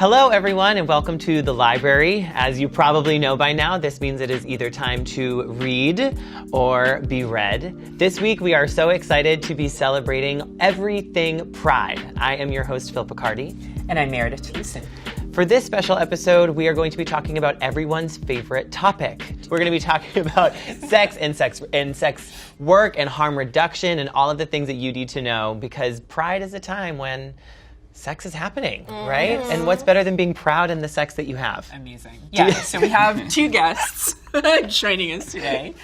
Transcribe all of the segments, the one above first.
Hello, everyone, and welcome to the library. As you probably know by now, this means it is either time to read or be read. This week, we are so excited to be celebrating everything Pride. I am your host, Phil Picardi. And I'm Meredith Houston. For this special episode, we are going to be talking about everyone's favorite topic. We're going to be talking about sex work and harm reduction and all of the things that you need to know, because Pride is a time when sex is happening, right? And what's better than being proud in the sex that you have? Amazing. Yeah, so we have two guests joining us today.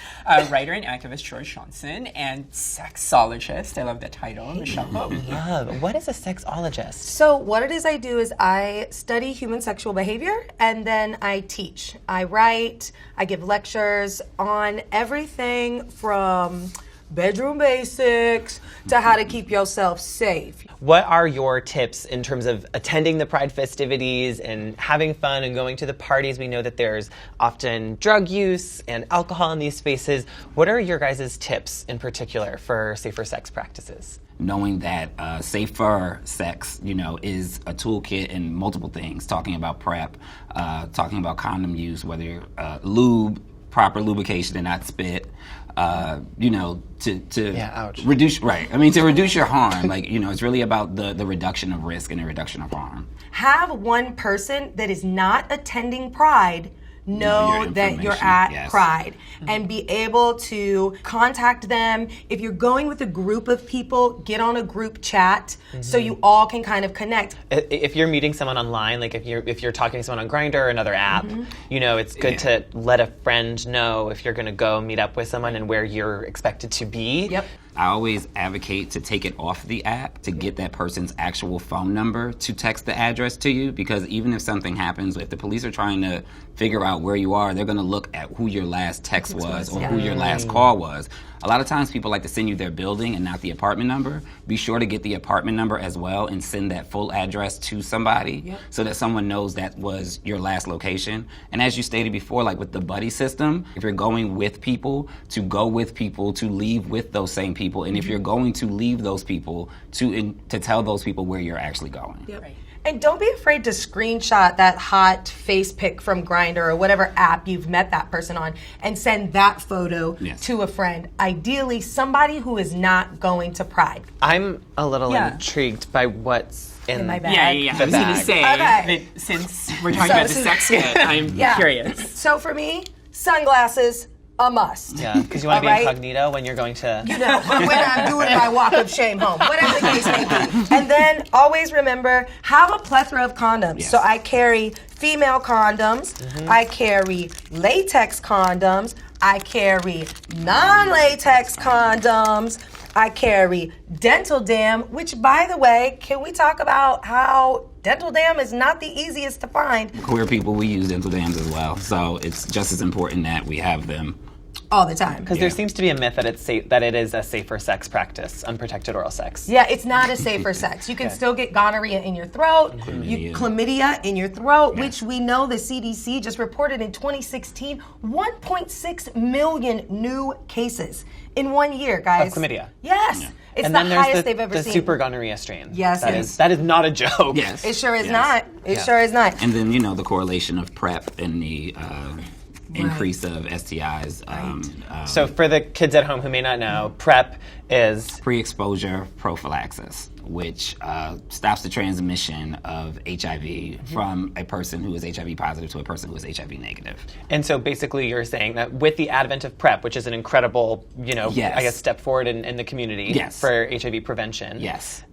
Writer and activist Jonnson and Sexologist, I love the title, Michelle Hope. Love. What is a sexologist? So what it is I do is I study human sexual behavior and then I teach. I write, I give lectures on everything from bedroom basics to how to keep yourself safe. What are your tips in terms of attending the Pride festivities and having fun and going to the parties? We know that there's often drug use and alcohol in these spaces. What are your guys' tips in particular for safer sex practices? Knowing that safer sex, is a toolkit in multiple things. Talking about PrEP, talking about condom use, whether lube, proper lubrication and not spit. To reduce, right. To reduce your harm, it's really about the reduction of risk and the reduction of harm. Have one person that is not attending Pride know that you're at Pride and be able to contact them. If you're going with a group of people, get on a group chat so you all can kind of connect. If you're meeting someone online, like if you're talking to someone on Grindr or another app, it's good to let a friend know if you're going to go meet up with someone and where you're expected to be. Yep. I always advocate to take it off the app, to get that person's actual phone number to text the address to you, because even if something happens, if the police are trying to figure out where you are, they're going to look at who your last text was or who your last call was. A lot of times people like to send you their building and not the apartment number. Be sure to get the apartment number as well and send that full address to somebody so that someone knows that was your last location. And as you stated before, like with the buddy system, if you're going with people, to go with people, to leave with those same people. And if you're going to leave those people, to tell those people where you're actually going. Yep. Right. And don't be afraid to screenshot that hot face pic from Grindr or whatever app you've met that person on and send that photo to a friend. Ideally, somebody who is not going to Pride. I'm a little intrigued by what's in my bag. Yeah. I was going to say, that since we're talking about the sex kit, I'm curious. So for me, sunglasses, a must. Yeah, because you want to be incognito when you're going to... when I'm doing my walk of shame home, whatever the case may be. And then always remember, have a plethora of condoms. Yes. So I carry female condoms, I carry latex condoms, I carry non-latex condoms, I carry dental dam, which, by the way, can we talk about how dental dam is not the easiest to find? Queer people, we use dental dams as well, so it's just as important that we have them all the time. Because there seems to be a myth that it is a safer sex practice, unprotected oral sex. Yeah, it's not a safer sex. You can still get gonorrhea in your throat, chlamydia in your throat, which we know the CDC just reported in 2016, 1.6 million new cases in 1 year, guys. Of chlamydia. Yes. Yeah. It's and the then highest there's they've ever seen. The super gonorrhea strain. Yes. That is not a joke. Yes. It sure is not. It sure is not. And then, the correlation of PrEP and the increase of STIs. So for the kids at home who may not know, PrEP is pre-exposure prophylaxis, which stops the transmission of HIV from a person who is HIV positive to a person who is HIV negative. And so basically you're saying that with the advent of PrEP, which is an incredible, I guess, step forward in the community for HIV prevention,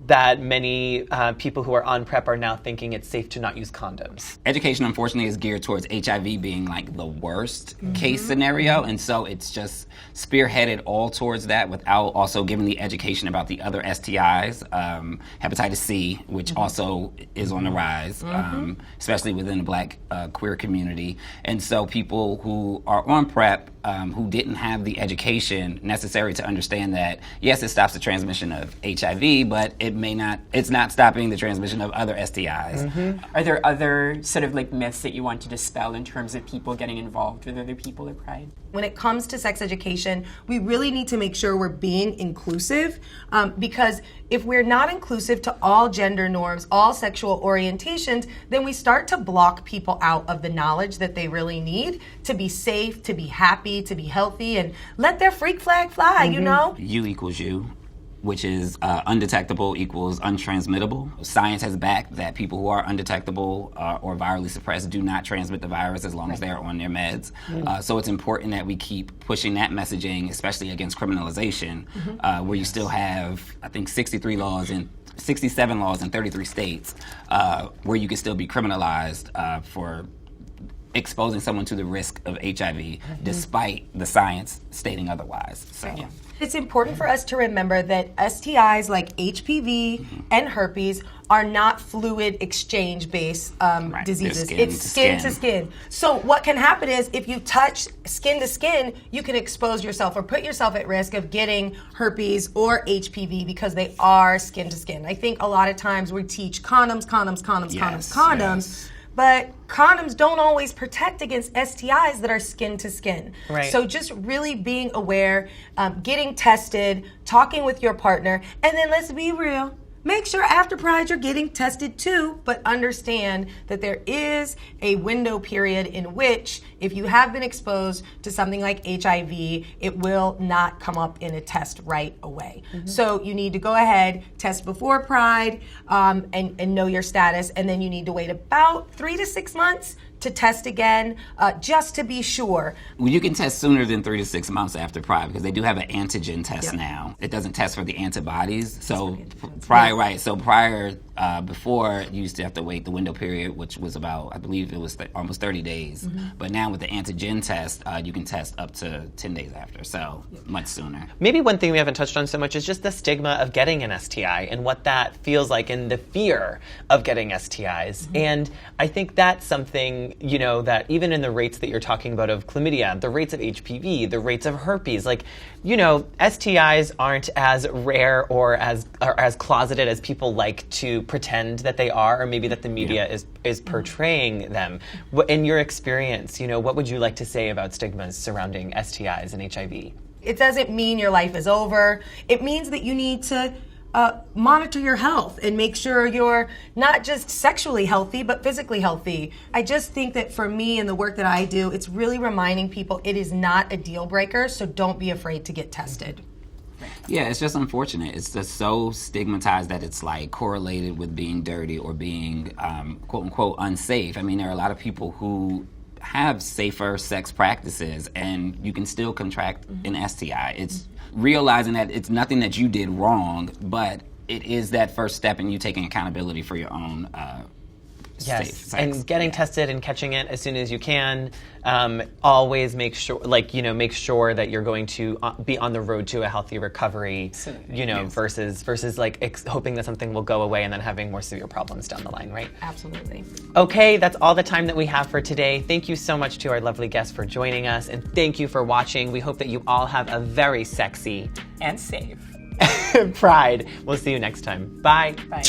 that many people who are on PrEP are now thinking it's safe to not use condoms. Education, unfortunately, is geared towards HIV being like the worst case scenario, and so it's just spearheaded all towards that without also giving the education about the other STIs, hepatitis C, which also is on the rise, especially within the Black queer community. And so people who are on PrEP who didn't have the education necessary to understand that, yes, it stops the transmission of HIV, but it's not stopping the transmission of other STIs. Are there other sort of like myths that you want to dispel in terms of people getting involved with other people at Pride? When it comes to sex education, we really need to make sure we're being inclusive because if we're not inclusive to all gender norms, all sexual orientations, then we start to block people out of the knowledge that they really need to be safe, to be happy, to be healthy, and let their freak flag fly, you know? You equals you, which is undetectable equals untransmittable. Science has backed that people who are undetectable or virally suppressed do not transmit the virus as long as they're on their meds. So it's important that we keep pushing that messaging, especially against criminalization, where you still have, I think, 67 laws in 33 states where you can still be criminalized for exposing someone to the risk of HIV, despite the science stating otherwise. So. It's important for us to remember that STIs like HPV and herpes are not fluid exchange-based diseases. It's skin to skin. So what can happen is if you touch skin to skin, you can expose yourself or put yourself at risk of getting herpes or HPV because they are skin to skin. I think a lot of times we teach condoms. Yes. But condoms don't always protect against STIs that are skin to skin. Right. So just really being aware, getting tested, talking with your partner, and then let's be real. Make sure after Pride you're getting tested too, but understand that there is a window period in which if you have been exposed to something like HIV, it will not come up in a test right away. So you need to go ahead, test before Pride, and know your status, and then you need to wait about 3 to 6 months to test again, just to be sure. Well, you can test sooner than 3 to 6 months after Pride because they do have an antigen test now. It doesn't test for the antibodies. So prior, before, you used to have to wait the window period, which was about, I believe it was almost 30 days. But now with the antigen test, you can test up to 10 days after, so much sooner. Maybe one thing we haven't touched on so much is just the stigma of getting an STI and what that feels like and the fear of getting STIs. And I think that's something, you know, that even in the rates that you're talking about of chlamydia, the rates of HPV, the rates of herpes, like, you know, STIs aren't as rare or as closeted as people like to pretend that they are, or maybe that the media is portraying them. In your experience, you know, what would you like to say about stigmas surrounding STIs and HIV? It doesn't mean your life is over. It means that you need to monitor your health and make sure you're not just sexually healthy, but physically healthy. I just think that for me and the work that I do, it's really reminding people it is not a deal breaker, so don't be afraid to get tested. Yeah, it's just unfortunate. It's just so stigmatized that it's like correlated with being dirty or being quote unquote unsafe. I mean, there are a lot of people who have safer sex practices and you can still contract an STI. It's realizing that it's nothing that you did wrong, but it is that first step in you taking accountability for your own safe sex. And getting tested and catching it as soon as you can. Always make sure, make sure that you're going to be on the road to a healthy recovery, versus like hoping that something will go away and then having more severe problems down the line, right? Absolutely. Okay, that's all the time that we have for today. Thank you so much to our lovely guests for joining us, and thank you for watching. We hope that you all have a very sexy and safe Pride. We'll see you next time. Bye. Bye.